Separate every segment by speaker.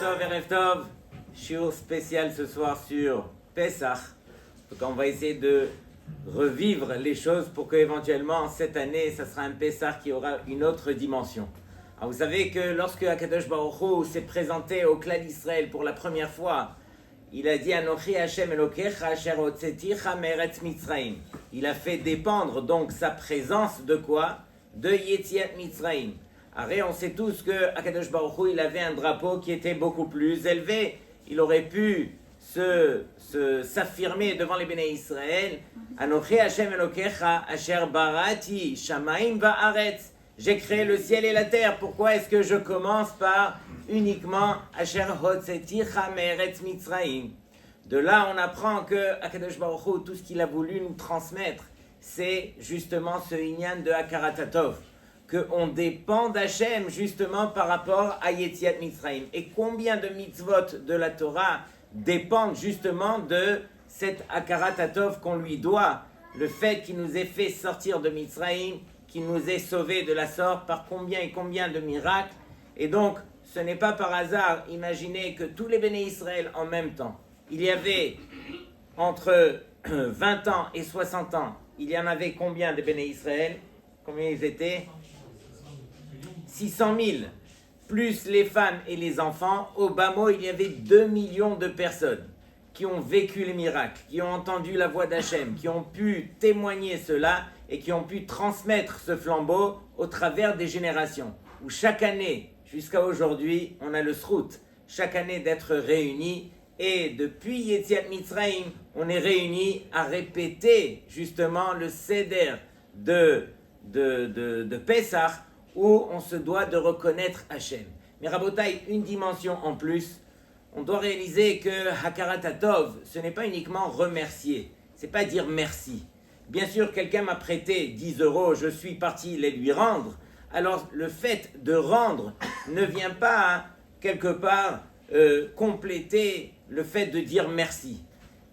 Speaker 1: Erev Tov, shiur spécial ce soir sur Pesach. Donc on va essayer de revivre les choses pour qu'éventuellement cette année, ça sera un Pesach qui aura une autre dimension. Alors vous savez que lorsque Akadosh Baruch Hu s'est présenté au clan d'Israël pour la première fois, il a dit Anochi Hashem Elokecha Asher Hotzeticha Meretz Mitzrayim. Il a fait dépendre donc sa présence de quoi? De Yetziat Mitzrayim. Arrête, on sait tous que Akadosh Baruch Hu, il avait un drapeau qui était beaucoup plus élevé. Il aurait pu s'affirmer devant les Béné Israël. Anochi Hashem Elokecha Asher Barati Shamaim Va'aretz. J'ai créé le ciel et la terre. Pourquoi est-ce que je commence par uniquement Asher Hotzeticha Meretz Mitzrayim? De là, on apprend que Akadosh Baruch Hu, tout ce qu'il a voulu nous transmettre, c'est justement ce inyan de Hakarat Hatov, qu'on dépend d'Hachem justement par rapport à Yetziat Mitzrayim. Et combien de mitzvot de la Torah dépendent justement de cette Hakarat Hatov qu'on lui doit, le fait qu'il nous ait fait sortir de Mitzrayim, qu'il nous ait sauvés de la sorte par combien et combien de miracles. Et donc, ce n'est pas par hasard, imaginez que tous les Béné Israël en même temps, il y avait entre 20 ans et 60 ans, il y en avait combien de Béné Israël? Combien ils étaient? 600 000, plus les femmes et les enfants. Au bas mot, il y avait 2 millions de personnes qui ont vécu les miracles, qui ont entendu la voix d'Hachem, qui ont pu témoigner cela et qui ont pu transmettre ce flambeau au travers des générations. Où chaque année, jusqu'à aujourd'hui, on a le srout, chaque année d'être réunis. Et depuis Yetziat Mitzrayim, on est réunis à répéter justement le seder de Pesach, où on se doit de reconnaître Hachem. Mais Rabotai, une dimension en plus, on doit réaliser que Hakarat Hatov, ce n'est pas uniquement remercier, c'est pas dire merci. Bien sûr, quelqu'un m'a prêté 10 €, je suis parti les lui rendre. Alors, le fait de rendre ne vient pas, quelque part, compléter le fait de dire merci.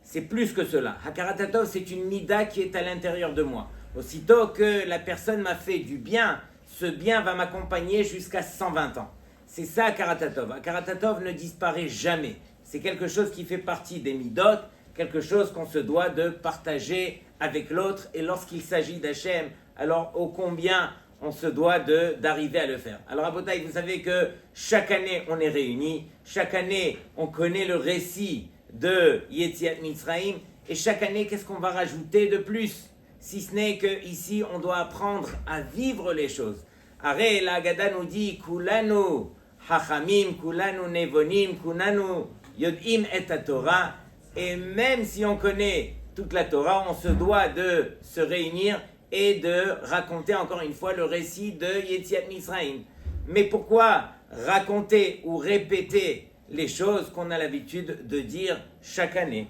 Speaker 1: C'est plus que cela. Hakarat Hatov, c'est une mida qui est à l'intérieur de moi. Aussitôt que la personne m'a fait du bien, ce bien va m'accompagner jusqu'à 120 ans. C'est ça Hakarat Hatov. Hakarat Hatov ne disparaît jamais. C'est quelque chose qui fait partie des midot, quelque chose qu'on se doit de partager avec l'autre. Et lorsqu'il s'agit d'Hachem, alors ô combien on se doit d'arriver à le faire. Alors à Botaï, vous savez que chaque année on est réunis, chaque année on connaît le récit de Yetziat Mitzrayim, et chaque année qu'est-ce qu'on va rajouter de plus? Si ce n'est qu'ici on doit apprendre à vivre les choses. Arrête, la Haggadah nous dit Kulanu Hachamim, Kulanu Nevonim, Kulanu Yodim et Torah. Et même si on connaît toute la Torah, on se doit de se réunir et de raconter encore une fois le récit de Yetziat Mitzrayim. Mais pourquoi raconter ou répéter les choses qu'on a l'habitude de dire chaque année?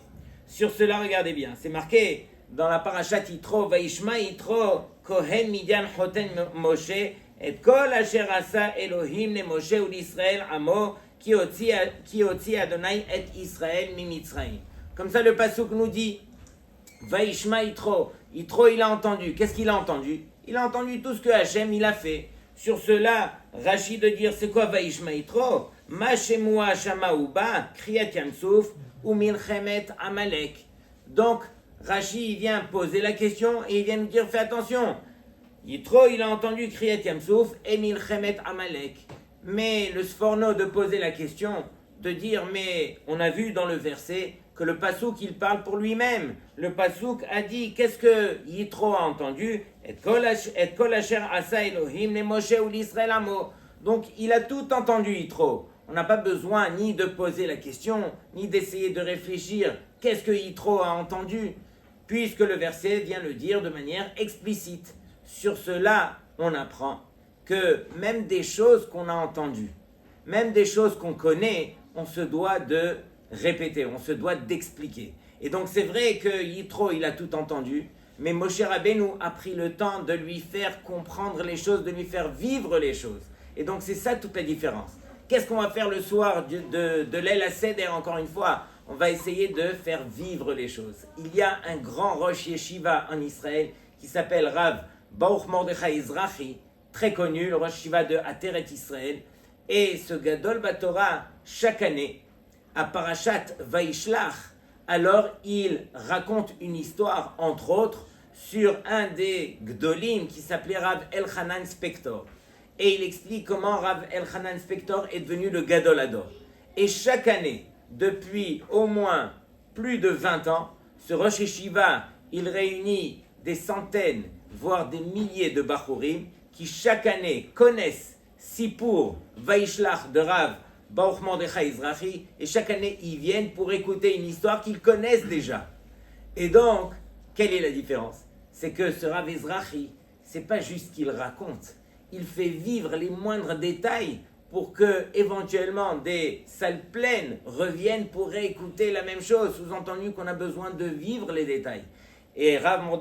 Speaker 1: Sur cela, regardez bien, c'est marqué dans la parashat Yitro, Vaishma Yitro, Kohen Midian Choten Moshe, et Kol Asher Asa Elohim le Moshe ou l'Israël Amo, qui otzi Adonai et Israël mi Mitzrayim. Comme ça, le pasuk nous dit, Vaishma Yitro, Yitro il a entendu. Qu'est-ce qu'il a entendu? Il a entendu tout ce que Hachem il a fait. Sur cela, Rashi de dire, c'est quoi Vaishma Yitro? Ma Shemua Shama Uba, Kriyat Yamsouf, ou Milchemet Amalek. Donc, Rashi il vient poser la question et il vient nous dire, fais attention. Yitro il a entendu Kriyat Yamsouf et Milchemet Amalek. Mais le sforno de poser la question, de dire, mais on a vu dans le verset que le pasouk il parle pour lui-même. Le pasouk a dit, qu'est-ce que Yitro a entendu? Et kol asher asa Elohim le Moshe ou l'Israël amo. Donc il a tout entendu Yitro. On n'a pas besoin ni de poser la question, ni d'essayer de réfléchir. Qu'est-ce que Yitro a entendu? Puisque le verset vient le dire de manière explicite. Sur cela, on apprend que même des choses qu'on a entendues, même des choses qu'on connaît, on se doit de répéter, on se doit d'expliquer. Et donc c'est vrai que Yitro, il a tout entendu, mais Moshe Rabbeinu a pris le temps de lui faire comprendre les choses, de lui faire vivre les choses. Et donc c'est ça toute la différence. Qu'est-ce qu'on va faire le soir de l'El HaSeder, encore une fois? On va essayer de faire vivre les choses. Il y a un grand Rosh Yeshiva en Israël qui s'appelle Rav Baruch Mordechai Ezrachi, très connu, le Rosh Yeshiva de Ateret Israël. Et ce Gadol Batorah, chaque année, à Parashat Vaishlach, alors il raconte une histoire, entre autres, sur un des Gdolim qui s'appelait Rav Elchanan Spector. Et il explique comment Rav Elchanan Spector est devenu le Gadol Hador. Et chaque année, depuis au moins plus de 20 ans, ce Rosh Yeshiva, il réunit des centaines, voire des milliers de Bachurim qui chaque année connaissent Sipur Vaishlach de Rav Baruch Mordechai Ezrahi, et chaque année ils viennent pour écouter une histoire qu'ils connaissent déjà. Et donc, quelle est la différence? C'est que ce Rav Ezrahi, c'est pas juste qu'il raconte, il fait vivre les moindres détails pour que éventuellement des salles pleines reviennent pour réécouter la même chose, sous-entendu qu'on a besoin de vivre les détails. Et Rav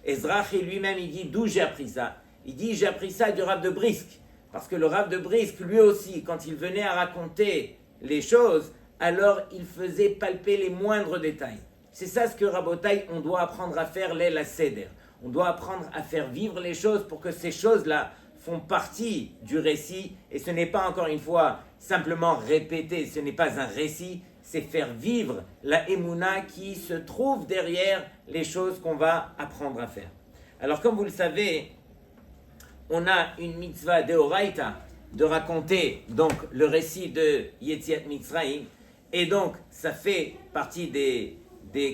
Speaker 1: Ezrahi lui-même, il dit d'où j'ai appris ça? Il dit j'ai appris ça du Rav de Brisk. Parce que le Rav de Brisk, lui aussi, quand il venait à raconter les choses, alors il faisait palper les moindres détails. C'est ça ce que Rabotai, on doit apprendre à faire, la Seder. On doit apprendre à faire vivre les choses pour que ces choses-là font partie du récit. Et ce n'est pas, encore une fois, simplement répéter, ce n'est pas un récit, c'est faire vivre la Emouna qui se trouve derrière les choses qu'on va apprendre à faire. Alors comme vous le savez, on a une mitzvah d'Eoraita de raconter donc le récit de Yetziat Mitzrayim, et donc ça fait partie des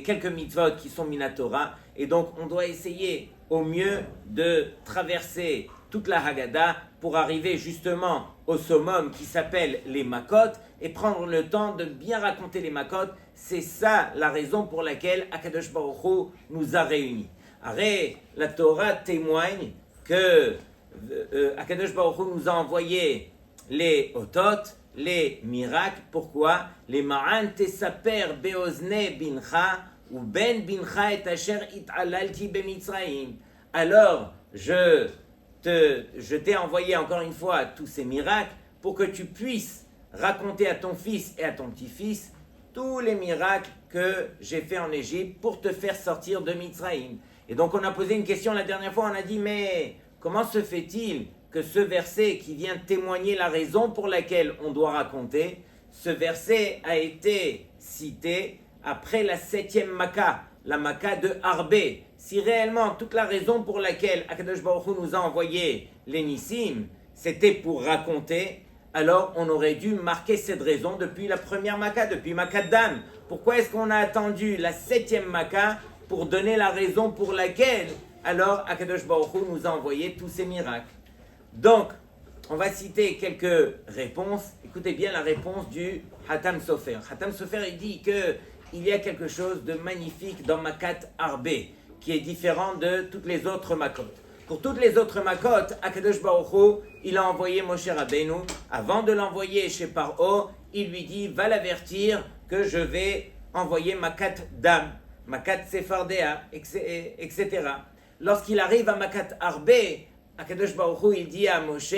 Speaker 1: quelques mitzvot qui sont Minatora, et donc on doit essayer au mieux de traverser toute la Haggadah pour arriver justement au summum qui s'appelle les Makot et prendre le temps de bien raconter les Makot. C'est ça la raison pour laquelle Akadosh Baruch Hu nous a réunis. Arrête, la Torah témoigne que Akadosh Baruch Hu nous a envoyé les otot, les miracles. Pourquoi? Les ma'an tesaper beozne bincha ou ben bincha et asher it'alalti bemitzraim. Alors, je t'ai envoyé encore une fois tous ces miracles pour que tu puisses raconter à ton fils et à ton petit-fils tous les miracles que j'ai fait en Égypte pour te faire sortir de Mitzraïm. Et donc on a posé une question la dernière fois, on a dit mais comment se fait-il que ce verset qui vient témoigner la raison pour laquelle on doit raconter, ce verset a été cité après la 7e Makkah, la Makkah de Harbé. Si réellement toute la raison pour laquelle Akadosh Baruch Hu nous a envoyé les Nissim, c'était pour raconter, alors on aurait dû marquer cette raison depuis la première Makkah, depuis Makkah Dam. Pourquoi est-ce qu'on a attendu la 7e Makkah pour donner la raison pour laquelle alors Akadosh Baruch Hu nous a envoyé tous ces miracles? Donc, on va citer quelques réponses. Écoutez bien la réponse du Hatam Sofer. Hatam Sofer, il dit qu'il y a quelque chose de magnifique dans Makat Harbé, qui est différent de toutes les autres Makot. Pour toutes les autres Makot, Akadosh Baruch Hu, il a envoyé Moshe Rabbeinu. Avant de l'envoyer chez Paro, il lui dit, va l'avertir que je vais envoyer Makat Dam, Makat Sefardea, etc. Lorsqu'il arrive à Makat Harbé, Akadosh Baruch Hu, il dit à Moshe,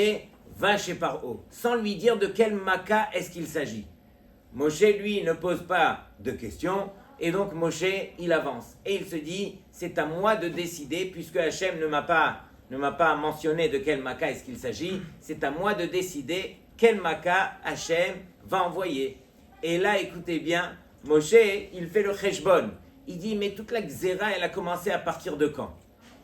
Speaker 1: va chez Paro, sans lui dire de quel Makkah est-ce qu'il s'agit. Moshe, lui, ne pose pas de questions, et donc Moshe, il avance. Et il se dit, c'est à moi de décider, puisque Hachem ne m'a pas mentionné de quel Makkah est-ce qu'il s'agit, c'est à moi de décider quel Makkah Hachem va envoyer. Et là, écoutez bien, Moshe, il fait le cheshbon. Il dit, mais toute la Xéra, elle a commencé à partir de quand?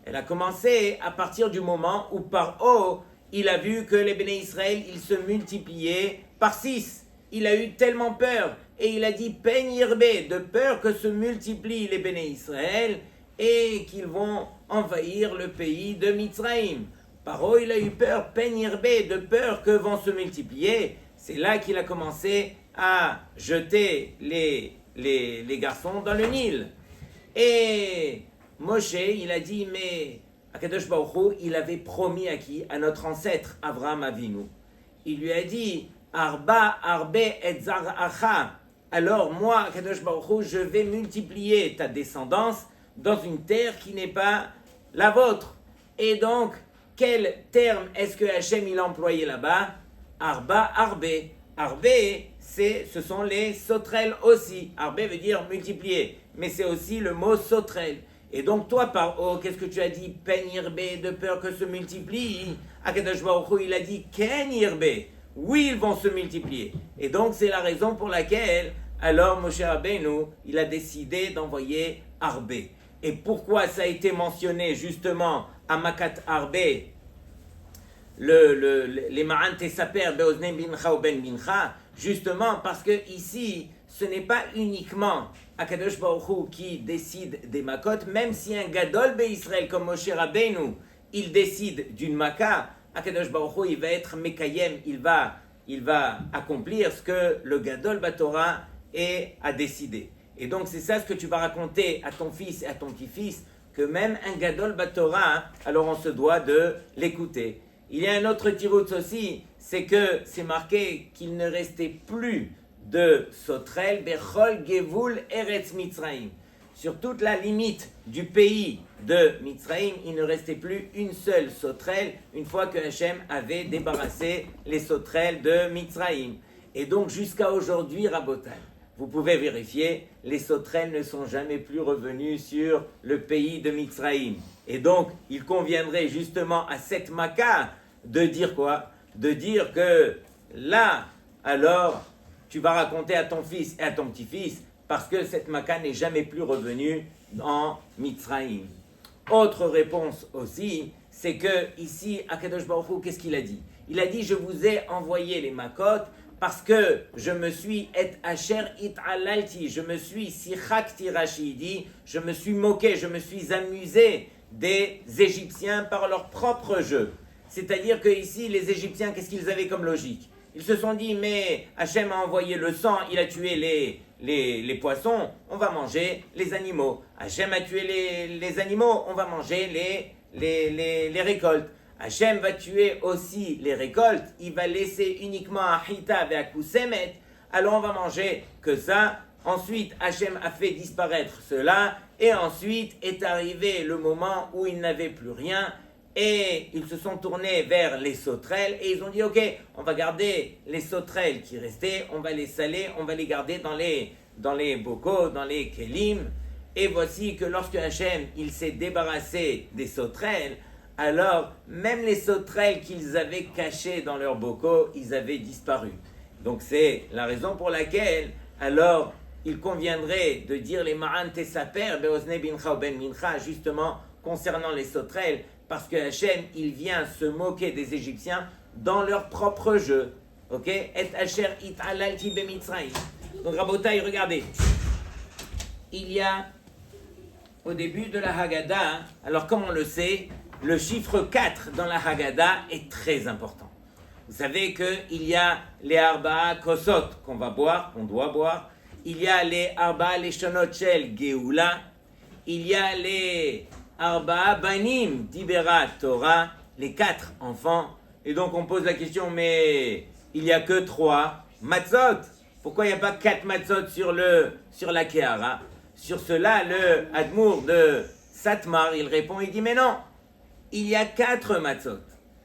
Speaker 1: Elle a commencé à partir du moment où Paro, il a vu que les Béné Israël, ils se multipliaient par 6. Il a eu tellement peur. Et il a dit, Pen Yirbe, de peur que se multiplient les Béné Israël et qu'ils vont envahir le pays de Mitzraïm. Paro, il a eu peur, Pen Yirbe, de peur que vont se multiplier. C'est là qu'il a commencé à jeter les garçons dans le Nil. Et Moshe, il a dit, mais Akadosh Baruch Hu, il avait promis à qui? À notre ancêtre Avraham Avinu. Il lui a dit, Arba, Arbe et Zaracha. Alors moi, Akadosh Baruch Hu, je vais multiplier ta descendance dans une terre qui n'est pas la vôtre. Et donc, quel terme est-ce que Hachem il a employé là-bas? Arba, Arbe. Arbe, ce sont les sauterelles aussi. Arbe veut dire multiplier, mais c'est aussi le mot sauterelle. Et donc toi, Paro, qu'est-ce que tu as dit? Pen Yirbe, de peur que se multiplie. Akadosh Baruch Hu, il a dit Ken Yirbe, oui, ils vont se multiplier. Et donc, c'est la raison pour laquelle, alors, Moshe Rabbeinu, il a décidé d'envoyer Arbé. Et pourquoi ça a été mentionné justement à Makat Arbé, les Ma'an Tesaper, Beozne Bincha ou Ben Bincha, justement parce que ici, ce n'est pas uniquement Akadosh Baruch Hu qui décide des Makot, même si un Gadol Israël comme Moshe Rabbeinu, il décide d'une Maka, Akadosh Baruch Hu, il va être Mekayem, il va accomplir ce que le Gadol Batorah a décidé. Et donc c'est ça ce que tu vas raconter à ton fils et à ton petit-fils, que même un Gadol Batorah, alors on se doit de l'écouter. Il y a un autre tiroutz aussi, c'est que c'est marqué qu'il ne restait plus de Sotrel, Bechol, Gevul, Eretz Mitzraïm. Sur toute la limite du pays de Mitzraïm, il ne restait plus une seule Sotrel, une fois que Hachem avait débarrassé les Sotrel de Mitzraïm. Et donc jusqu'à aujourd'hui, Rabotai, vous pouvez vérifier, les sauterelles ne sont jamais plus revenus sur le pays de Mitzraïm. Et donc, il conviendrait justement à cette Maka de dire quoi? De dire que là, alors, tu vas raconter à ton fils et à ton petit-fils, parce que cette Maka n'est jamais plus revenue en Mitzraïm. Autre réponse aussi, c'est que ici, Akadosh Baruch Hu, qu'est-ce qu'il a dit? Il a dit, je vous ai envoyé les Makot, parce que je me suis et asher it alalti, je me suis sichakti rachidi, je me suis moqué, je me suis amusé des Égyptiens par leur propre jeu. C'est-à-dire que ici, les Égyptiens, qu'est-ce qu'ils avaient comme logique? Ils se sont dit, mais Hachem a envoyé le sang, il a tué les poissons, on va manger les animaux. Hachem a tué les animaux, on va manger les récoltes. Hachem va tuer aussi les récoltes, il va laisser uniquement à Hita et à Kusemet, alors on va manger que ça. Ensuite, Hachem a fait disparaître cela, et ensuite est arrivé le moment où il n'avait plus rien, et ils se sont tournés vers les sauterelles, et ils ont dit, ok, on va garder les sauterelles qui restaient, on va les saler, on va les garder dans les bocaux, dans les kelim, et voici que lorsque Hachem, il s'est débarrassé des sauterelles, alors même les sauterelles qu'ils avaient cachées dans leurs bocaux, ils avaient disparu. Donc c'est la raison pour laquelle, alors, il conviendrait de dire les Ma'an Tesaper, Beozne Bincha ou Ben Mincha, justement, concernant les sauterelles, parce que Hachem, il vient se moquer des Égyptiens dans leur propre jeu. Ok? Et Asher it alalti bemitzraïm. Donc Rabotai, regardez. Il y a, au début de la Haggadah, alors comme on le sait, le chiffre 4 dans la Haggadah est très important. Vous savez qu'il y a les Arba'a Kosot qu'on va boire, qu'on doit boire. Il y a les Arba'a Leshonot Shel Geoula. Il y a les Arba'a Banim Dibera Torah, les 4 enfants. Et donc on pose la question, mais il n'y a que 3 matzot. Pourquoi il n'y a pas 4 matzot sur la Kehara? Sur cela, le Admour de Satmar, il répond, il dit, mais non, il y a 4 matzot.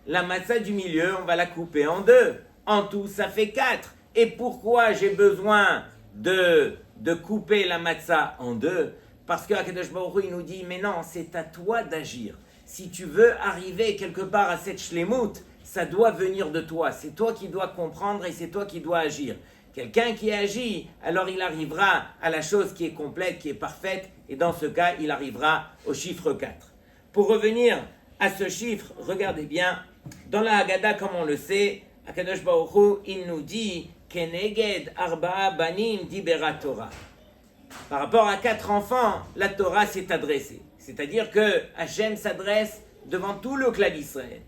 Speaker 1: La matzah du milieu, on va la couper en 2. En tout, ça fait 4. Et pourquoi j'ai besoin de couper la matzah en 2? Parce que Akadosh Baruch Hu, il nous dit, mais non, c'est à toi d'agir. Si tu veux arriver quelque part à cette shlemut, ça doit venir de toi. C'est toi qui dois comprendre et c'est toi qui dois agir. Quelqu'un qui agit, alors il arrivera à la chose qui est complète, qui est parfaite, et dans ce cas, il arrivera au chiffre 4. Pour revenir à ce chiffre, regardez bien, dans la Haggadah, comme on le sait, Akadosh Baruch Hu, il nous dit Keneged Arba'a Banim Dibera Torah. Par rapport à 4 enfants, la Torah s'est adressée. C'est-à-dire que Hachem s'adresse devant tout le clan d'Israël.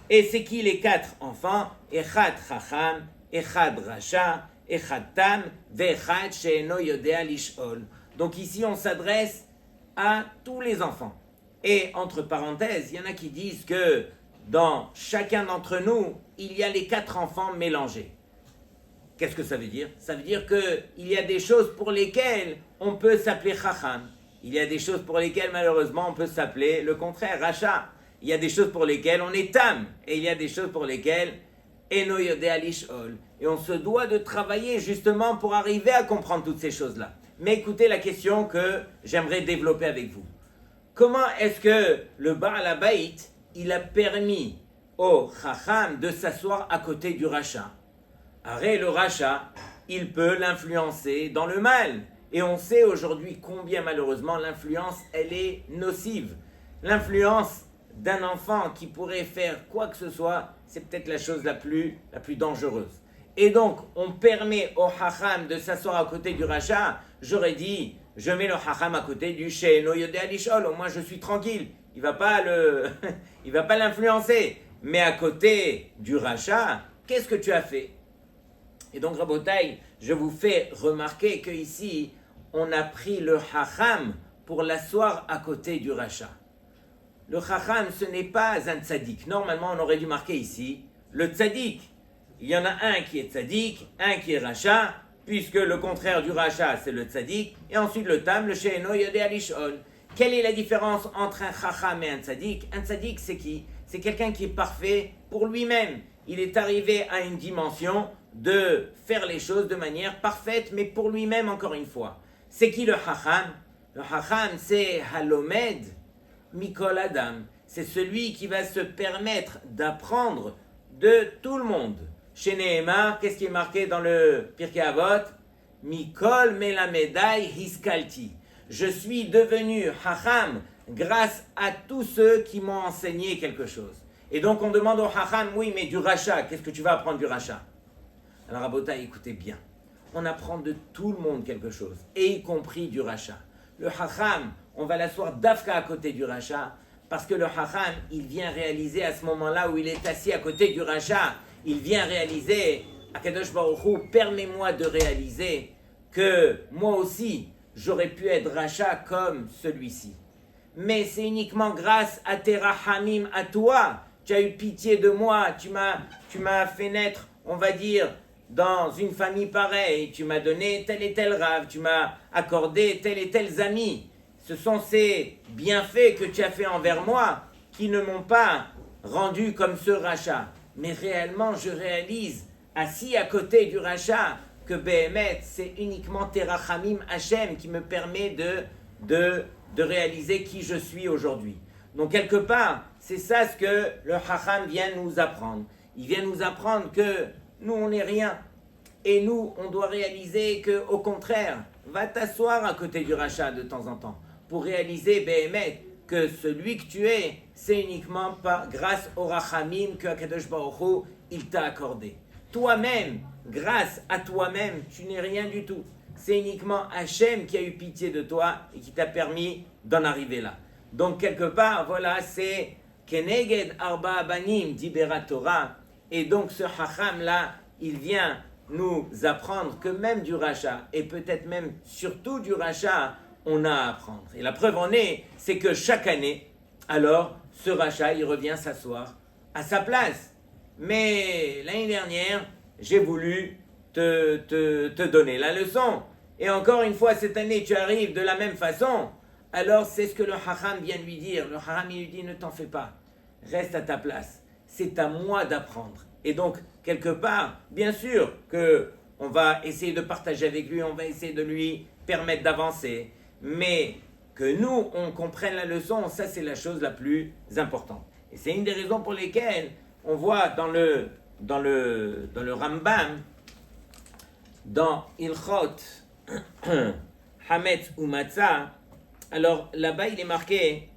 Speaker 1: Et c'est qui les 4 enfants? Echad Chacham, Echad Rasha, Echad Tam, Ve'echad She'eno Yodea Lish'ol. Donc ici, on s'adresse à tous les enfants. Et entre parenthèses, il y en a qui disent que dans chacun d'entre nous, il y a les 4 enfants mélangés. Qu'est-ce que ça veut dire? Ça veut dire qu'il y a des choses pour lesquelles on peut s'appeler Chacham. Il y a des choses pour lesquelles, malheureusement, on peut s'appeler le contraire, Racha. Il y a des choses pour lesquelles on est Tam. Et il y a des choses pour lesquelles Eno Yodea Lish'ol. Et on se doit de travailler justement pour arriver à comprendre toutes ces choses-là. Mais écoutez la question que j'aimerais développer avec vous. Comment est-ce que le Baal HaBayit, il a permis au Chacham de s'asseoir à côté du Racha? Arrête le rachat, il peut l'influencer dans le mal. Et on sait aujourd'hui combien malheureusement l'influence, elle est nocive. L'influence d'un enfant qui pourrait faire quoi que ce soit, c'est peut-être la chose la plus dangereuse. Et donc, on permet au hacham de s'asseoir à côté du rachat. J'aurais dit, je mets le hacham à côté du she'eno yodea lishol, au moins je suis tranquille. Il va pas l'influencer. Mais à côté du rachat, qu'est-ce que tu as fait? Et donc, Rabotai, je vous fais remarquer qu'ici, on a pris le hacham pour l'asseoir à côté du rachat. Le chacham, ce n'est pas un tzaddik. Normalement, on aurait dû marquer ici le tzaddik. Il y en a un qui est tzaddik, un qui est rachat, puisque le contraire du rachat, c'est le tzaddik. Et ensuite, le tam, le she'eno yodea lishol. Quelle est la différence entre un chacham et un tzaddik? Un tzaddik, c'est qui? C'est quelqu'un qui est parfait pour lui-même. Il est arrivé à une dimension de faire les choses de manière parfaite, mais pour lui-même, encore une fois. C'est qui le chacham? Le chacham, c'est halomed Mikol Adam, c'est celui qui va se permettre d'apprendre de tout le monde. Chez Nehemar, qu'est-ce qui est marqué dans le Pirkei Avot? Mikol Melamedai Hiskalti. Je suis devenu Hacham grâce à tous ceux qui m'ont enseigné quelque chose. Et donc on demande au Hacham, oui, mais du rachat, qu'est-ce que tu vas apprendre du rachat? Alors Rabotai, écoutez bien, on apprend de tout le monde quelque chose, et y compris du rachat. Le Hacham, on va l'asseoir d'Afka à côté du rachat, parce que le Hacham, il vient réaliser à ce moment-là où il est assis à côté du rachat, il vient réaliser, Akadosh Baruch Hu, permets-moi de réaliser que moi aussi, j'aurais pu être rachat comme celui-ci. Mais c'est uniquement grâce à tes rahamim, à toi, tu as eu pitié de moi, tu m'as fait naître, on va dire, dans une famille pareille, tu m'as donné tel et tel rave, tu m'as accordé tel et tel amis. Ce sont ces bienfaits que tu as fait envers moi qui ne m'ont pas rendu comme ce rachat. Mais réellement, je réalise, assis à côté du rachat, que Behemet, c'est uniquement Terachamim Hashem qui me permet de réaliser qui je suis aujourd'hui. Donc quelque part, c'est ça ce que le Chacham vient nous apprendre. Il vient nous apprendre que nous, on n'est rien. Et nous, on doit réaliser qu'au contraire, va t'asseoir à côté du rachat de temps en temps pour réaliser, Behemet, que celui que tu es, c'est uniquement grâce au Rachamim que Akadosh Baruch Hu, il t'a accordé. Toi-même, grâce à toi-même, tu n'es rien du tout. C'est uniquement Hachem qui a eu pitié de toi et qui t'a permis d'en arriver là. Donc quelque part, voilà, c'est Keneged Arba Abanim Dibera Torah. Et donc ce Chacham là, il vient nous apprendre que même du rachat, et peut-être même surtout du rachat, on a à apprendre. Et la preuve en est, c'est que chaque année, alors, ce rachat, il revient s'asseoir à sa place. Mais l'année dernière, j'ai voulu te donner la leçon. Et encore une fois, cette année, tu arrives de la même façon. Alors, c'est ce que le Chacham vient lui dire. Le Chacham, il lui dit, ne t'en fais pas. Reste à ta place. C'est à moi d'apprendre. Et donc, quelque part, bien sûr qu'on va essayer de partager avec lui, on va essayer de lui permettre d'avancer. Mais que nous, on comprenne la leçon, ça c'est la chose la plus importante. Et c'est une des raisons pour lesquelles on voit dans le Rambam, dans Ilchot, Hametz ou Matzah, alors là-bas il est marqué,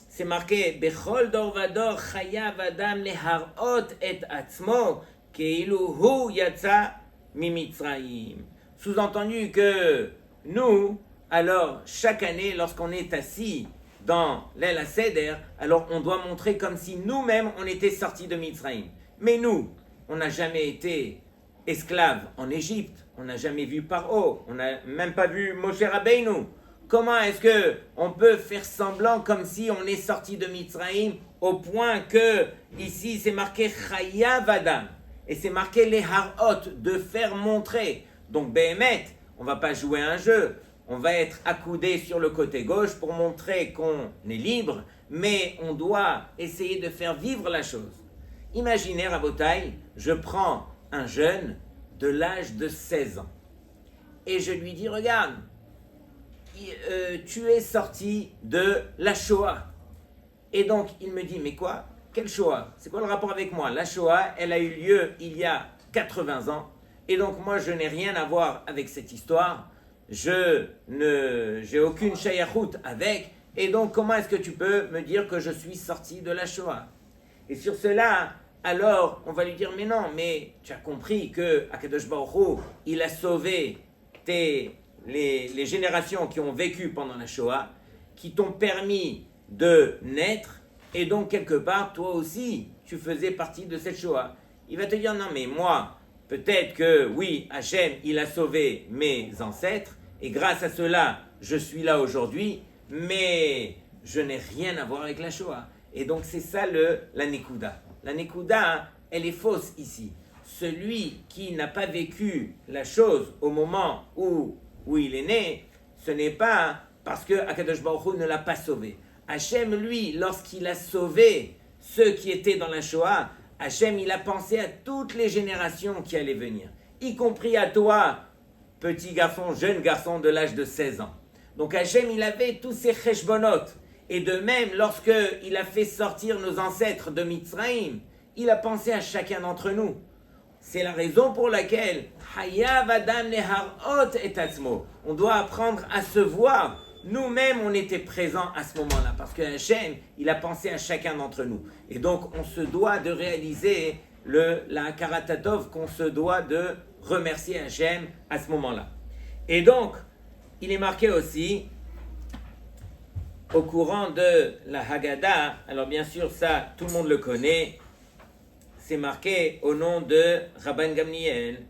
Speaker 1: c'est marqué, Bechol dor vador chayav adam leharot et atzmo, keilu hu yatsa mimitzraim. Sous-entendu que nous, alors chaque année, lorsqu'on est assis dans l'El HaSeder, alors on doit montrer comme si nous-mêmes on était sortis de Mitzraïm. Mais nous, on n'a jamais été esclaves en Égypte, on n'a jamais vu Paro, on n'a même pas vu Moshe Rabbeinu. Comment est-ce que on peut faire semblant comme si on est sorti de Mitzraïm au point que ici c'est marqué Chayav Adam et c'est marqué les Harot, de faire montrer. Donc Behemet, on ne va pas jouer un jeu, on va être accoudé sur le côté gauche pour montrer qu'on est libre, mais on doit essayer de faire vivre la chose. Imaginez, Rabotai, je prends un jeune de l'âge de 16 ans et je lui dis, regarde, tu es sorti de la Shoah. Et donc il me dit, mais quoi? quelle Shoah? C'est quoi le rapport avec moi? La Shoah, elle a eu lieu il y a 80 ans, et donc moi je n'ai rien à voir avec cette histoire, j'ai aucune shayachout avec, et donc comment est-ce que tu peux me dire que je suis sorti de la Shoah? Et sur cela, alors on va lui dire, mais non, mais tu as compris que Akadosh Baruch Hu, il a sauvé les générations qui ont vécu pendant la Shoah, qui t'ont permis de naître, et donc quelque part, toi aussi, tu faisais partie de cette Shoah. Il va te dire, non mais moi, peut-être que oui, Hachem, il a sauvé mes ancêtres, et grâce à cela, je suis là aujourd'hui, mais je n'ai rien à voir avec la Shoah. Et donc c'est ça la Nekuda. La Nekuda, elle est fausse ici. Celui qui n'a pas vécu la chose au moment où il est né, ce n'est pas parce que Akadosh Baruch Hu ne l'a pas sauvé. Hachem, lui, lorsqu'il a sauvé ceux qui étaient dans la Shoah, Hachem, il a pensé à toutes les générations qui allaient venir, y compris à toi, petit garçon, jeune garçon de l'âge de 16 ans. Donc Hachem, il avait tous ces cheshbonot. Et de même, lorsqu'il a fait sortir nos ancêtres de Mitzrayim, il a pensé à chacun d'entre nous. C'est la raison pour laquelle Hayav Adam Neharot et Atzmo. On doit apprendre à se voir. Nous-mêmes, on était présents à ce moment-là, parce que Hachem, il a pensé à chacun d'entre nous. Et donc, on se doit de réaliser la Karatatov, qu'on se doit de remercier Hachem à ce moment-là. Et donc, il est marqué aussi, au courant de la Haggadah, alors bien sûr, ça, tout le monde le connaît, c'est marqué au nom de Rabban Gamliel.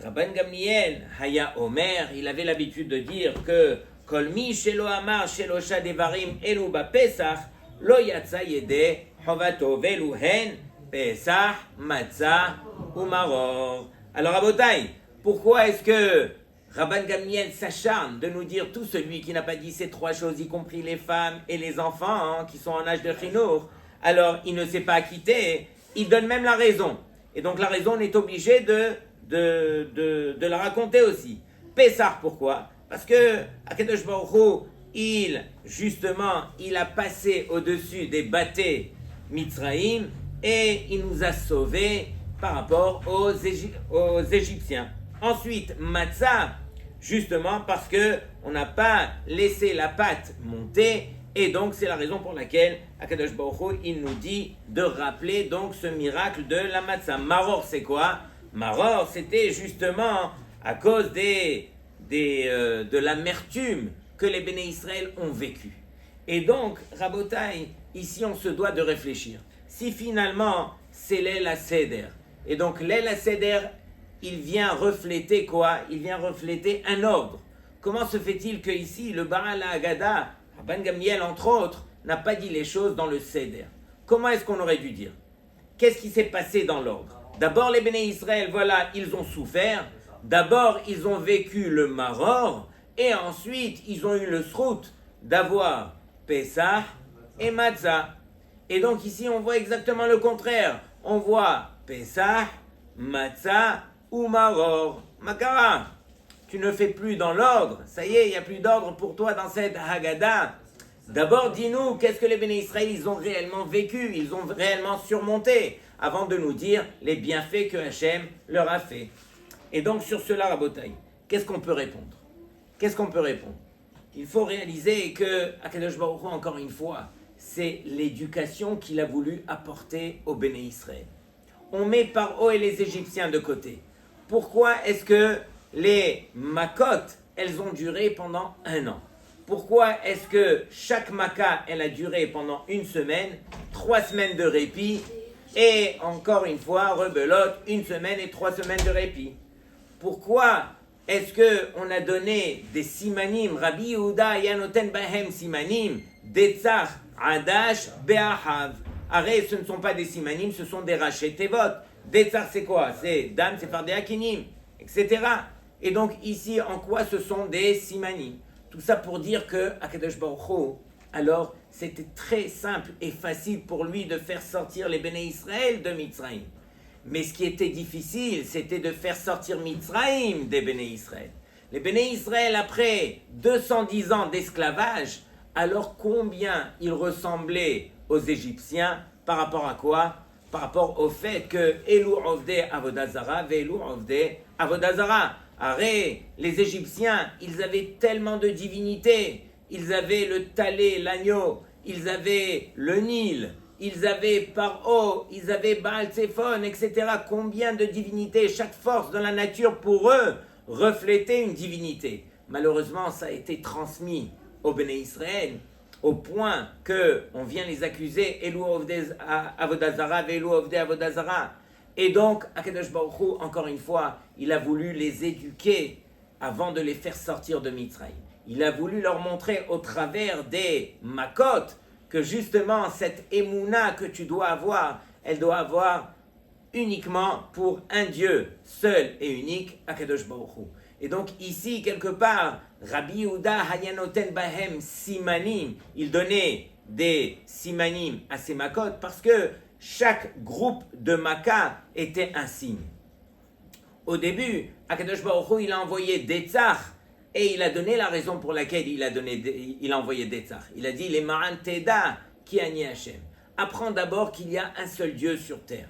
Speaker 1: Rabban Gamliel, Haya Omer, il avait l'habitude de dire que Kol mi shelo amar shelosha devarim elu bapesach lo yatsa yede hovato velu hen pesach matzah umaror. Alors Rabotai, pourquoi est-ce que Rabban Gamliel s'acharne de nous dire tout celui qui n'a pas dit ces trois choses, y compris les femmes et les enfants qui sont en âge de chinour, alors il ne s'est pas acquitté, il donne même la raison. Et donc la raison, on est obligé de la raconter aussi. Pessah, pourquoi? Parce que Akadosh Baruch Hu, il a passé au-dessus des bâtés Mitzraïm et il nous a sauvés par rapport aux Égyptiens. Ensuite, Matzah, justement parce qu'on n'a pas laissé la pâte monter, et donc c'est la raison pour laquelle Akadosh Baruch Hu, il nous dit de rappeler donc ce miracle de la Matzah. Maror, c'est quoi? Maror, c'était justement à cause de l'amertume que les Béné Israël ont vécu. Et donc, Rabotai, ici on se doit de réfléchir. Si finalement c'est l'El HaSeder, et donc l'El HaSeder, il vient refléter quoi? Il vient refléter un ordre. Comment se fait-il que ici le Baal HaHaggadah, Rabban Gamliel entre autres, n'a pas dit les choses dans le Seder? Comment est-ce qu'on aurait dû dire? Qu'est-ce qui s'est passé dans l'ordre? D'abord les Béné Israël, voilà, ils ont souffert. D'abord ils ont vécu le Maror, et ensuite ils ont eu le Srout d'avoir Pesach et Matzah. Et donc ici on voit exactement le contraire. On voit Pesach, Matzah ou Maror. Makara, tu ne fais plus dans l'ordre. Ça y est, il n'y a plus d'ordre pour toi dans cette Haggadah. D'abord, dis-nous, qu'est-ce que les Béné Israël, ils ont réellement vécu, ils ont réellement surmonté, avant de nous dire les bienfaits que Hachem leur a fait. Et donc, sur cela, Rabotai, qu'est-ce qu'on peut répondre? Qu'est-ce qu'on peut répondre? Il faut réaliser que, Akadosh Baruch Hu, encore une fois, c'est l'éducation qu'il a voulu apporter aux Béné Israël. On met Paro et les Égyptiens de côté. Pourquoi est-ce que les Makot, elles ont duré pendant 1 an? Pourquoi est-ce que chaque Maka, elle a duré pendant 1 semaine, 3 semaines de répit, et encore une fois, rebelote, 1 semaine et 3 semaines de répit? Pourquoi est-ce qu'on a donné des simanim, Rabbi Yehuda Yanoten Bahem simanim, Detzach, Adash, Be'ahav? Arrête, ce ne sont pas des simanim, ce sont des rachets tevot. Detzach, c'est quoi? C'est Dam, c'est par des hakinim, etc. Et donc ici, en quoi ce sont des simanim? Tout ça pour dire que Akadosh Baruch Hu, alors c'était très simple et facile pour lui de faire sortir les Béné Israël de Mitzrayim. Mais ce qui était difficile, c'était de faire sortir Mitzrayim des Béné Israël. Les Béné Israël, après 210 ans d'esclavage, alors combien ils ressemblaient aux Égyptiens Par rapport à quoi? Par rapport au fait que Elu Ovde Avodazara, Velu Ovde Avodazara. Arrête, les Égyptiens, ils avaient tellement de divinités. Ils avaient le Talé, l'agneau, ils avaient le Nil, ils avaient Paro, ils avaient Baal Tsephon, etc. Combien de divinités? Chaque force dans la nature, pour eux, reflétait une divinité. Malheureusement, ça a été transmis au Béné Israël, au point qu'on vient les accuser, Elu Ovde Avodazara, Velu Ovde Avodazara. Et donc, Akadosh Baruch Hu, encore une fois, il a voulu les éduquer avant de les faire sortir de Mitzrayim. Il a voulu leur montrer au travers des makot que justement cette émouna que tu dois avoir, elle doit avoir uniquement pour un Dieu seul et unique, Akadosh Baruch Hu. Et donc ici, quelque part, Rabbi Yehuda Hayanoten Bahem Simanim, il donnait des simanim à ces makot parce que chaque groupe de makas était un signe. Au début, Akadosh Baruch Hu, il a envoyé des tsars. Et il a donné la raison pour laquelle il a envoyé des tsars. Il a dit les Ma'an Teda qui ani Hashem. Apprends d'abord qu'il y a un seul Dieu sur terre.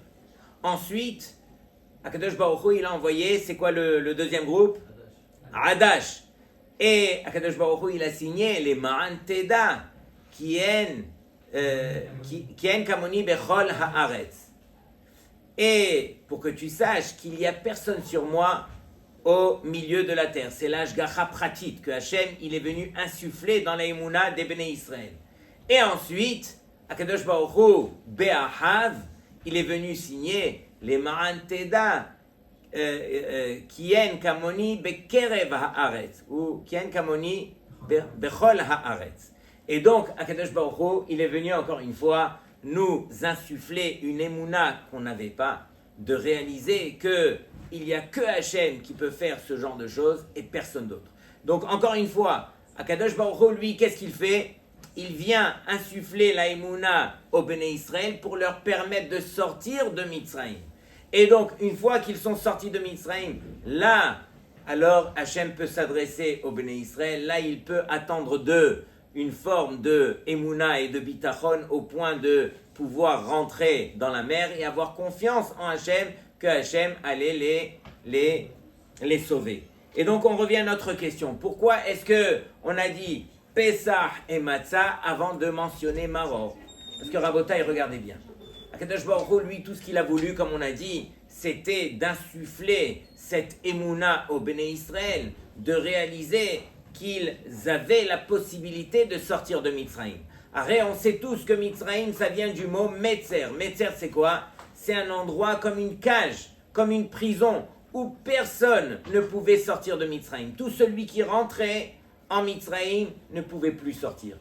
Speaker 1: Ensuite, Akadosh Baruch Hu, il a envoyé, c'est quoi le deuxième groupe? Hadash. Et Akadosh Baruch Hu, il a signé les Ma'an Teda qui en kamoni bechol haaretz. Et pour que tu saches qu'il n'y a personne sur moi au milieu de la terre. C'est l'ashgacha pratit que Hachem, il est venu insuffler dans la émouna des Béné Israël. Et ensuite, Akadosh Baruch Hu, Be'ahav, il est venu signer les Ma'an Teda, Kien Kamoni Bekerev Haaretz, ou Kien Kamoni Bechol Haaretz. Et donc, Akadosh Baruch Hu, il est venu encore une fois nous insuffler une émouna qu'on n'avait pas, de réaliser que il n'y a que Hachem qui peut faire ce genre de choses et personne d'autre. Donc encore une fois, Akadosh Baruch Hu, lui, qu'est-ce qu'il fait? Il vient insuffler la émouna au Béné Israël pour leur permettre de sortir de Mitzrayim. Et donc, une fois qu'ils sont sortis de Mitzrayim, là, alors Hachem peut s'adresser au Béné Israël. Là, il peut attendre d'eux une forme de émouna et de bitachon au point de pouvoir rentrer dans la mer et avoir confiance en Hachem que Hachem allait les sauver. Et donc on revient à notre question. Pourquoi est-ce qu'on a dit Pesach et Matzah avant de mentionner Maror? Parce que Rabotai, regardez bien. Akadosh Baruch Hu, lui, tout ce qu'il a voulu, comme on a dit, c'était d'insuffler cette émouna au Béné Israël, de réaliser qu'ils avaient la possibilité de sortir de Mitzrayim. Arrête, on sait tous que Mitzrayim, ça vient du mot Metzer. Metzer, c'est quoi? C'est un endroit comme une cage, comme une prison, où personne ne pouvait sortir de Mitzrayim. Tout celui qui rentrait en Mitzrayim ne pouvait plus sortir.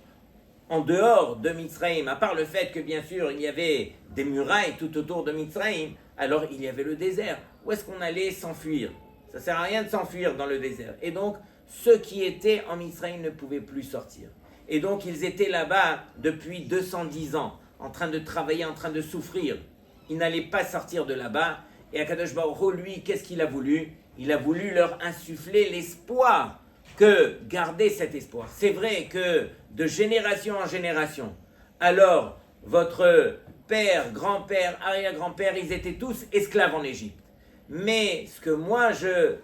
Speaker 1: En dehors de Mitzrayim, à part le fait que bien sûr il y avait des murailles tout autour de Mitzrayim, alors il y avait le désert. Où est-ce qu'on allait s'enfuir? Ça ne sert à rien de s'enfuir dans le désert. Et donc, ceux qui étaient en Mitzrayim ne pouvaient plus sortir. Et donc, ils étaient là-bas depuis 210 ans, en train de travailler, en train de souffrir. Ils n'allaient pas sortir de là-bas. Et Akadosh Baruch Hu, lui, qu'est-ce qu'il a voulu? Il a voulu leur insuffler l'espoir, que garder cet espoir. C'est vrai que de génération en génération, alors votre père, grand-père, arrière-grand-père, ils étaient tous esclaves en Égypte. Mais ce que moi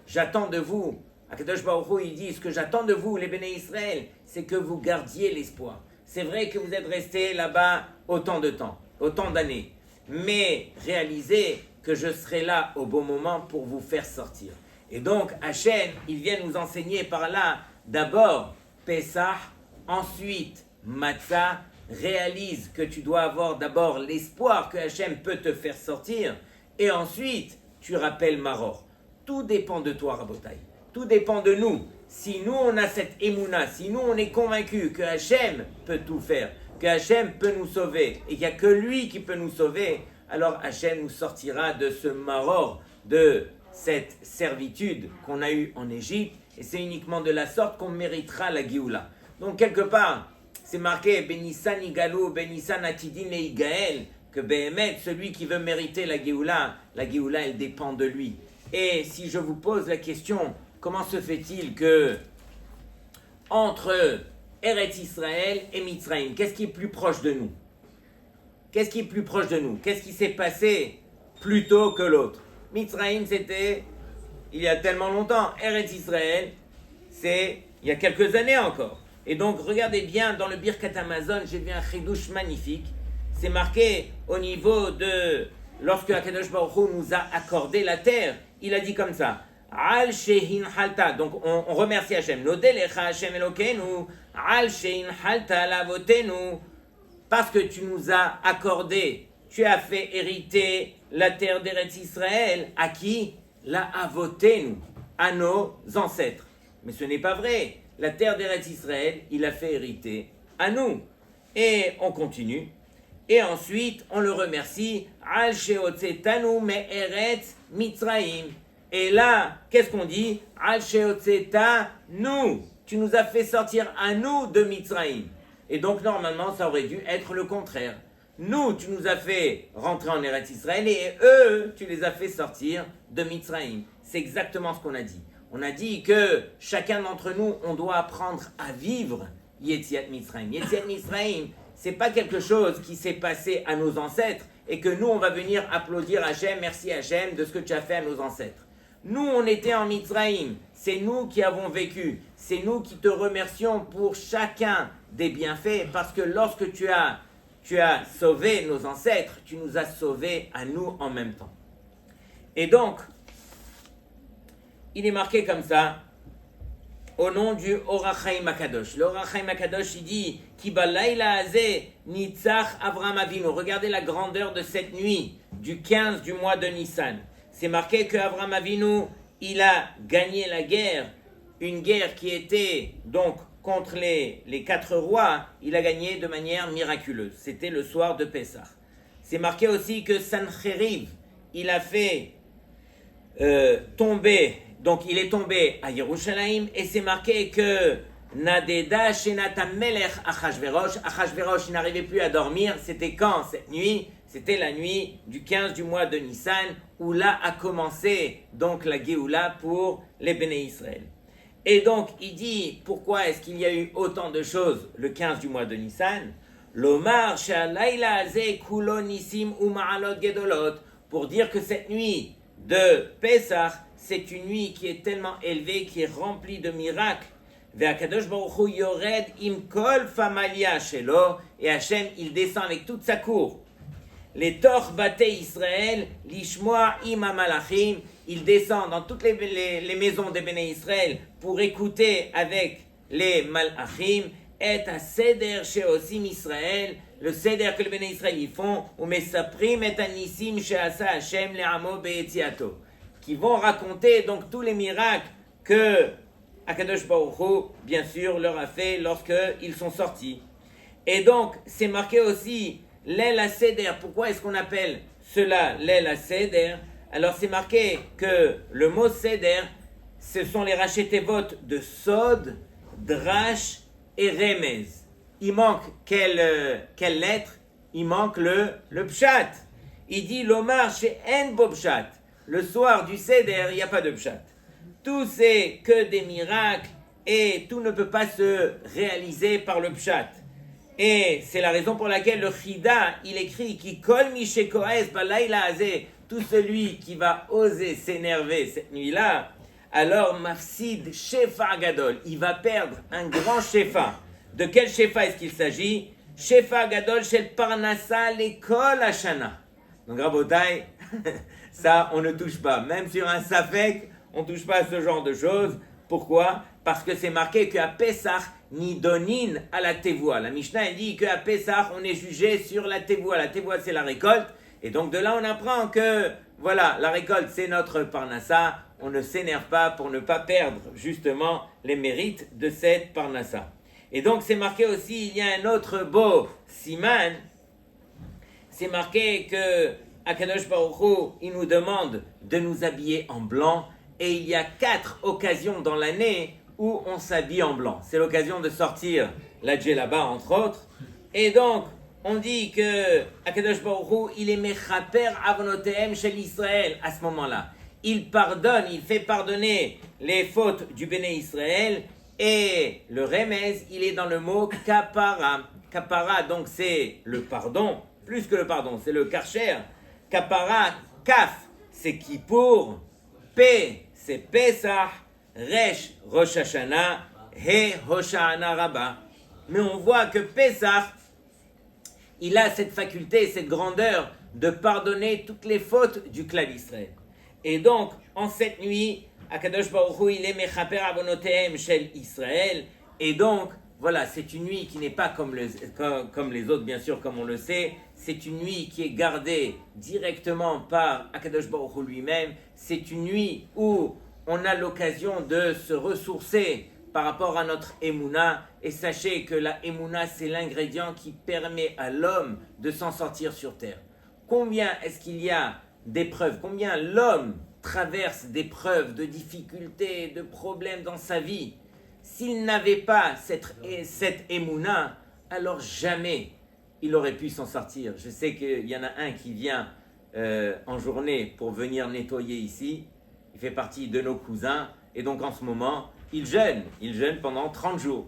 Speaker 1: j'attends de vous, Akadosh Baruch Hu, il dit, ce que j'attends de vous, les Béné Israël, c'est que vous gardiez l'espoir. C'est vrai que vous êtes restés là-bas autant de temps, autant d'années. Mais réalisez que je serai là au bon moment pour vous faire sortir. Et donc, Hachem, il vient nous enseigner par là, d'abord Pesach, ensuite Matzah. Réalise que tu dois avoir d'abord l'espoir que Hachem peut te faire sortir, et ensuite, tu rappelles Maror. Tout dépend de toi, Rabotai. Tout dépend de nous. Si nous, on a cette émouna, si nous, on est convaincus que Hachem peut tout faire, que Hachem peut nous sauver, et qu'il n'y a que lui qui peut nous sauver, alors Hachem nous sortira de ce Maror, de cette servitude qu'on a eue en Égypte, et c'est uniquement de la sorte qu'on méritera la Géoula. Donc, quelque part, c'est marqué Benissan Igalou, Benissan Atidin et Igaël, que Behemet, celui qui veut mériter la Géoula, elle dépend de lui. Et si je vous pose la question, comment se fait-il que entre Eretz Israël et Mitzrayim, qu'est-ce qui est plus proche de nous? qu'est-ce qui est plus proche de nous? Qu'est-ce qui s'est passé plus tôt que l'autre? Mitzrayim, c'était il y a tellement longtemps. Eretz Israël, c'est il y a quelques années encore. Et donc, regardez bien, dans le Birkat Hamazon, j'ai vu un chidouche magnifique. C'est marqué au niveau de lorsque Akadosh Baruch Hu nous a accordé la terre. Il a dit comme ça. Al shehin halta. Donc, on remercie Hachem. Nodelecha Hachem Elokeinu. Al shehin halta lavotenu. Parce que tu nous as accordé, tu as fait hériter la terre d'Eretz Israël. À qui? La avotenu. À nos ancêtres. Mais ce n'est pas vrai. La terre d'Eretz Israël, il a fait hériter à nous. Et on continue. Et ensuite, on le remercie. Al sheotzetanu me'eretz Mitzrayim. Et là, qu'est-ce qu'on dit? Al sheotzetanu. Tu nous as fait sortir à nous de Mitzrayim. Et donc, normalement, ça aurait dû être le contraire. Nous, tu nous as fait rentrer en Eretz Israël et eux, tu les as fait sortir de Mitzrayim. C'est exactement ce qu'on a dit. On a dit que chacun d'entre nous, on doit apprendre à vivre Yetziat Mitzrayim. Yetziat Mitzrayim, c'est pas quelque chose qui s'est passé à nos ancêtres et que nous, on va venir applaudir Hachem, merci Hachem de ce que tu as fait à nos ancêtres. Nous, on était en Mitzrayim. C'est nous qui avons vécu. C'est nous qui te remercions pour chacun des bienfaits parce que lorsque tu as sauvé nos ancêtres, tu nous as sauvés à nous en même temps. Et donc, il est marqué comme ça, au nom du Orach Chaim HaKadosh. Le Orach Chaim HaKadosh, il dit, Ki balayla hazeh nitzach Avraham Avinu. Regardez la grandeur de cette nuit, du 15 du mois de Nissan. C'est marqué que Avraham Avinu, il a gagné la guerre, une guerre qui était donc contre les 4 rois, il a gagné de manière miraculeuse. C'était le soir de Pessah. C'est marqué aussi que Sancheriv, il a fait tomber, donc il est tombé à Yerushalayim, et c'est marqué que Nadeda Shenata Melech Achashverosh, Achashverosh n'arrivait plus à dormir. C'était quand cette nuit? C'était la nuit du 15 du mois de Nissan, où là a commencé donc la Géoula pour les Béné Israël. Et donc, il dit, pourquoi est-ce qu'il y a eu autant de choses le 15 du mois de Nissan? L'Omar Sha'alayla Azeh Kulo Nisim Uma'alot Gedolot, pour dire que cette nuit de Pessah, c'est une nuit qui est tellement élevée, qui est remplie de miracles. Ve'akadosh Baruch Hu yored im kol famalia shelo, et Hachem, il descend avec toute sa cour. Les Tor Bate Israël, l'Ishmoa im Malachim, il descend dans toutes les maisons des Béné Israël pour écouter avec les Malachim, et à Seder Sheosim Israël, le Seder que les Béné Israël y font, ou Mesaprim et Anissim Sheasa Hashem Le'amo Be'etziato, qui vont raconter donc tous les miracles que Akadosh Baruch Hu, bien sûr, leur a fait lorsqu'ils sont sortis. Et donc, c'est marqué aussi Leil HaSeder. Pourquoi est-ce qu'on appelle cela Leil HaSeder? Alors, c'est marqué que le mot Seder, ce sont les rachetevot de Sod, Drash et Remez. Il manque quelle lettre? Il manque le Pshat. Il dit Lomar chez En Bo Pshat. Le soir du Seder, il n'y a pas de Pshat. Tout c'est que des miracles et tout ne peut pas se réaliser par le Pshat. Et c'est la raison pour laquelle le Chida, il écrit Ki kol mi shekoes balayla hazeh, tout celui qui va oser s'énerver cette nuit-là, alors mafsid shefa gadol, il va perdre un grand shefa. De quel shefa est-ce qu'il s'agit? Shefa gadol shel parnassa lekol hashana. Donc Rabotai, ça on ne touche pas. Même sur un safek, on ne touche pas à ce genre de choses. Pourquoi? Parce que c'est marqué qu'à Pessah, ni donin à la tevoua. La Mishnah elle dit qu'à Pessah, on est jugé sur la tevoua. La tevoua, c'est la récolte. Et donc de là, on apprend que, voilà, la récolte, c'est notre parnassa. On ne s'énerve pas pour ne pas perdre, justement, les mérites de cette parnassa. Et donc, c'est marqué aussi, il y a un autre beau siman. C'est marqué que Akadosh Baruch Hu, il nous demande de nous habiller en blanc. Et il y a 4 occasions dans l'année où on s'habille en blanc. C'est l'occasion de sortir la djellaba, entre autres. Et donc, on dit que Akadosh Baruch Hu, il est mechaper avonotehem shel Israël à ce moment-là. Il pardonne, il fait pardonner les fautes du Béné Israël. Et le remez, il est dans le mot kapara. Kapara, donc c'est le pardon. plus que le pardon, c'est le karcher. Kapara, kaf, c'est Kippour. P, c'est Pesach. Resh, Rosh Hashanah. He, Hoshana Rabbah. Mais on voit que Pesach, il a cette faculté, cette grandeur de pardonner toutes les fautes du clan d'Israël. Et donc, en cette nuit, Akadosh Baruch Hu, il est Mechaper Avonotehem Shel Israël. Et donc, voilà, c'est une nuit qui n'est pas comme les autres, bien sûr, comme on le sait. C'est une nuit qui est gardée directement par Akadosh Baruch Hu lui-même. C'est une nuit où on a l'occasion de se ressourcer par rapport à notre Emouna. Et sachez que la Emouna, c'est l'ingrédient qui permet à l'homme de s'en sortir sur terre. Combien est-ce qu'il y a d'épreuves? Combien l'homme traverse d'épreuves, de difficultés, de problèmes dans sa vie? S'il n'avait pas cette Emouna, alors jamais il aurait pu s'en sortir. Je sais qu'il y en a un qui vient en journée pour venir nettoyer ici. Il fait partie de nos cousins. Et donc en ce moment, il jeûne pendant 30 jours.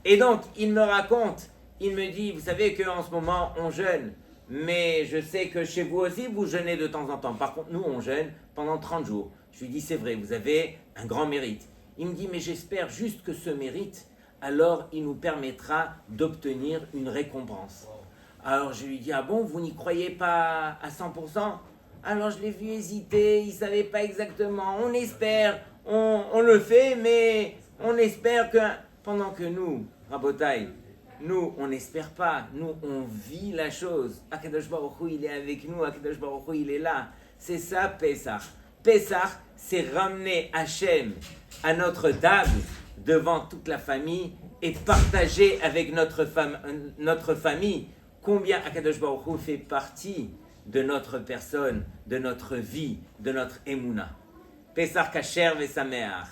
Speaker 1: Et donc il me raconte, il me dit, vous savez qu'en ce moment on jeûne, mais je sais que chez vous aussi vous jeûnez de temps en temps. Par contre nous on jeûne pendant 30 jours. Je lui dis c'est vrai, vous avez un grand mérite. Il me dit mais j'espère juste que ce mérite, alors il nous permettra d'obtenir une récompense. Alors je lui dis ah bon, vous n'y croyez pas à 100%? Alors je l'ai vu hésiter, il ne savait pas exactement. On espère, on le fait, mais on espère que pendant que nous, Rabotai, nous on n'espère pas, nous on vit la chose. Akadosh Baruch Hu il est avec nous, Akadosh Baruch Hu il est là. C'est ça Pesach. Pesach, c'est ramener Hachem à notre table devant toute la famille et partager avec notre famille combien Akadosh Baruch Hu fait partie de notre personne, de notre vie, de notre Emouna. Pesach Kasher Vesameach.